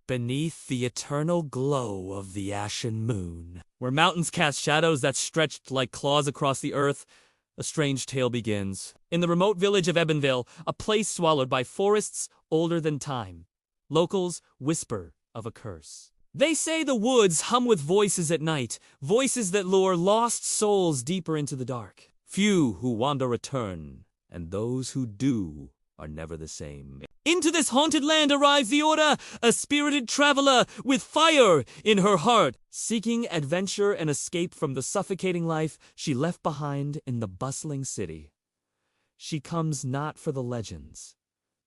beneath the eternal glow of the ashen moon, where mountains cast shadows that stretched like claws across the earth, a strange tale begins. In the remote village of Ebonvale, a place swallowed by forests older than time, locals whisper of a curse. They say the woods hum with voices at night, voices that lure lost souls deeper into the dark. Few who wander return, and those who do are never the same. Into this haunted land arrives Leora, a spirited traveler with fire in her heart, seeking adventure and escape from the suffocating life she left behind in the bustling city. She comes not for the legends,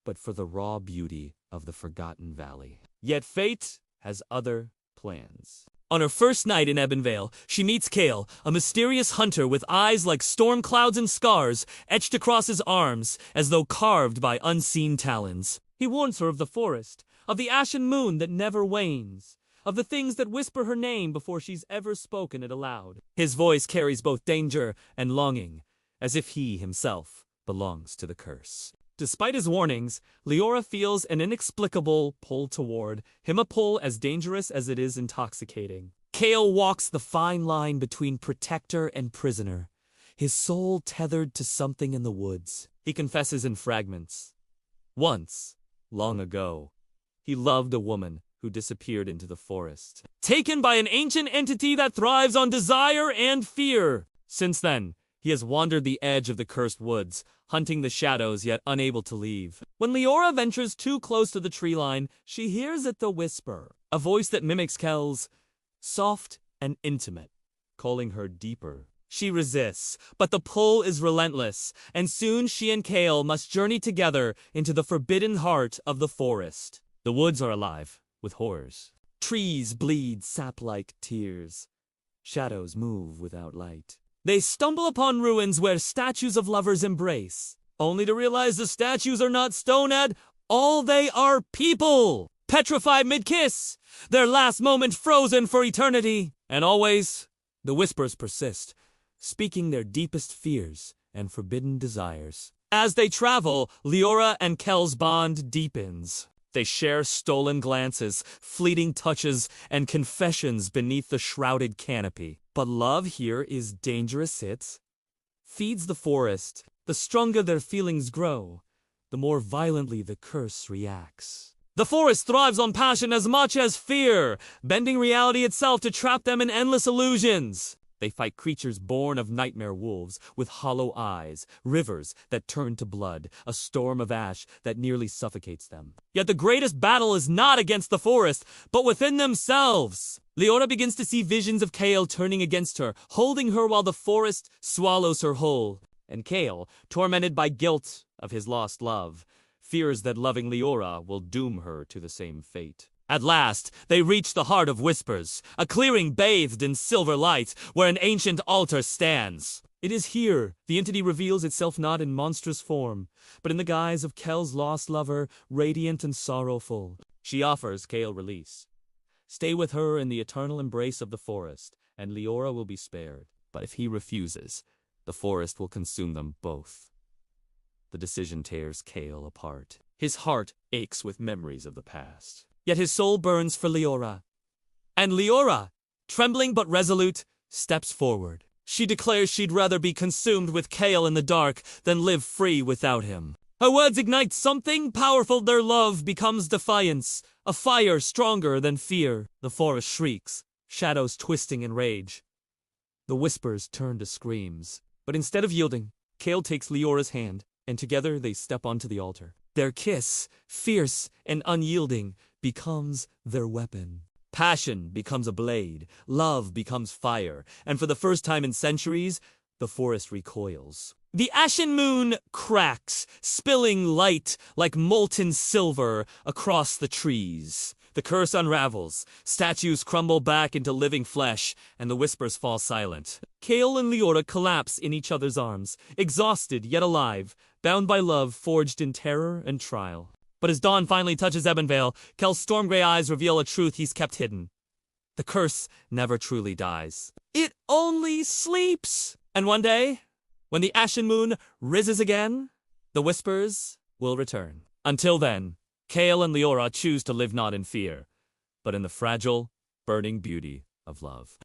but for the raw beauty of the forgotten valley. Yet fate has other plans. On her first night in Ebonvale, she meets Kale, a mysterious hunter with eyes like storm clouds and scars etched across his arms as though carved by unseen talons. He warns her of the forest, of the ashen moon that never wanes, of the things that whisper her name before she's ever spoken it aloud. His voice carries both danger and longing, as if he himself belongs to the curse. Despite his warnings, Leora feels an inexplicable pull toward him, a pull as dangerous as it is intoxicating. Kale walks the fine line between protector and prisoner, his soul tethered to something in the woods. He confesses in fragments. Once, long ago, he loved a woman who disappeared into the forest, taken by an ancient entity that thrives on desire and fear. Since then, he has wandered the edge of the cursed woods, hunting the shadows yet unable to leave. When Leora ventures too close to the tree line, she hears it the whisper, a voice that mimics Kel's, soft and intimate, calling her deeper. She resists, but the pull is relentless, and soon she and Kale must journey together into the forbidden heart of the forest. The woods are alive with horrors. Trees bleed sap-like tears. Shadows move without light. They stumble upon ruins where statues of lovers embrace, only to realize the statues are not stone at all, they are people, petrified mid-kiss, their last moment frozen for eternity. And always, the whispers persist, speaking their deepest fears and forbidden desires. As they travel, Leora and Kel's bond deepens. They share stolen glances, fleeting touches, and confessions beneath the shrouded canopy. But love here is dangerous. It feeds the forest. The stronger their feelings grow, the more violently the curse reacts. The forest thrives on passion as much as fear, bending reality itself to trap them in endless illusions. They fight creatures born of nightmare wolves, with hollow eyes, rivers that turn to blood, a storm of ash that nearly suffocates them. Yet the greatest battle is not against the forest, but within themselves. Leora begins to see visions of Kale turning against her, holding her while the forest swallows her whole. And Kale, tormented by guilt of his lost love, fears that loving Leora will doom her to the same fate. At last, they reach the heart of whispers, a clearing bathed in silver light, where an ancient altar stands. It is here the entity reveals itself not in monstrous form, but in the guise of Kel's lost lover, radiant and sorrowful. She offers Kale release. Stay with her in the eternal embrace of the forest, and Leora will be spared. But if he refuses, the forest will consume them both. The decision tears Kale apart. His heart aches with memories of the past. Yet his soul burns for Leora. And Leora, trembling but resolute, steps forward. She declares she'd rather be consumed with Kale in the dark than live free without him. Her words ignite something powerful. Their love becomes defiance, a fire stronger than fear. The forest shrieks, shadows twisting in rage. The whispers turn to screams. But instead of yielding, Kale takes Leora's hand, and together they step onto the altar. Their kiss, fierce and unyielding, becomes their weapon. Passion becomes a blade, love becomes fire, and for the first time in centuries, the forest recoils. The ashen moon cracks, spilling light like molten silver across the trees. The curse unravels, statues crumble back into living flesh, and the whispers fall silent. Kale and Leora collapse in each other's arms, exhausted yet alive, bound by love forged in terror and trial. But as dawn finally touches Ebonvale, Kel's storm-gray eyes reveal a truth he's kept hidden. The curse never truly dies. It only sleeps! And one day, when the ashen moon rises again, the whispers will return. Until then, Kale and Leora choose to live not in fear, but in the fragile, burning beauty of love.